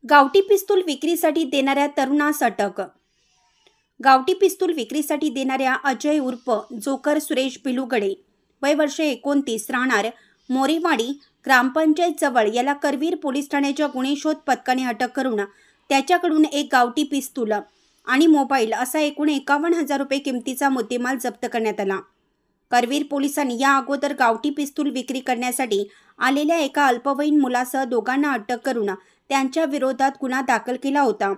गावठी पिस्तूल विक्रीसाठी देणाऱ्या तरुणास अटक। गावठी पिस्तूल विक्रीसाठी देणाऱ्या अजय उर्फ जोकर सुरेश भिलुगडे वय वर्ष 29 राहणार मोरेवाडी ग्रामपंचायत जवळ याला करवीर पोलीस ठाण्याच्या गुन्हे शोध पथकाने अटक करून त्याच्याकडून एक गावठी पिस्तूल आणि मोबाईल असा एकूण 51,000 रुपये किमतीचा मुद्देमाल जप्त करण्यात आला। करवीर पोलिसांनी या अगोदर गावठी पिस्तूल विक्री करण्यासाठी आलेल्या एका अल्पवयीन मुलासह दोघांना अटक करून त्यांच्या विरोधात गुन्हा दाखल केला होता।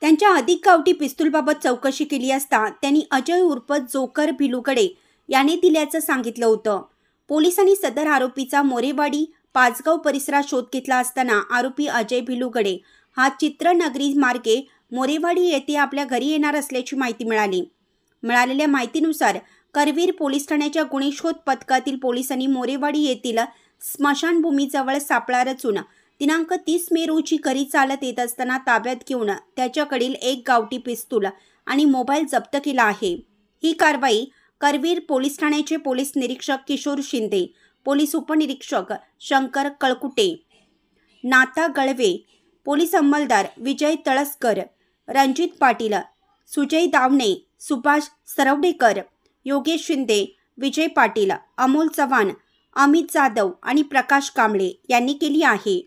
त्यांच्या अधिक गावठी पिस्तूलबाबत चौकशी केली असता त्यांनी अजय उर्फ जोकर भिलुगडे याने दिल्याचं सांगितलं होतं। पोलिसांनी सदर आरोपीचा मोरेवाडी पाचगाव परिसरात शोध घेतला असताना आरोपी अजय भिलुगडे हा चित्रनगरी मार्गे मोरेवाडी येथे आपल्या घरी येणार असल्याची माहिती मिळाली। मिळालेल्या माहितीनुसार करवीर पोलीस ठाण्याच्या गुन्हे शोध पथकातील पोलिसांनी मोरेवाडी येथील स्मशानभूमीजवळ सापळा रचून दिनांक 30 मे रोजी घरी चालत येत असताना ताब्यात घेऊन त्याच्याकडील एक गावठी पिस्तूल आणि मोबाईल जप्त केला आहे। ही कारवाई करवीर पोलीस ठाण्याचे पोलीस निरीक्षक किशोर शिंदे, पोलीस उपनिरीक्षक शंकर कळकुटे, नाता गळवे, पोलीस अंमलदार विजय तळसकर, रणजित पाटील, सुजय दावणे, सुभाष सरवडेकर, योगेश शिंदे, विजय पाटील, अमोल चव्हाण, अमित जाधव आणि प्रकाश कांबळे यांनी केली आहे।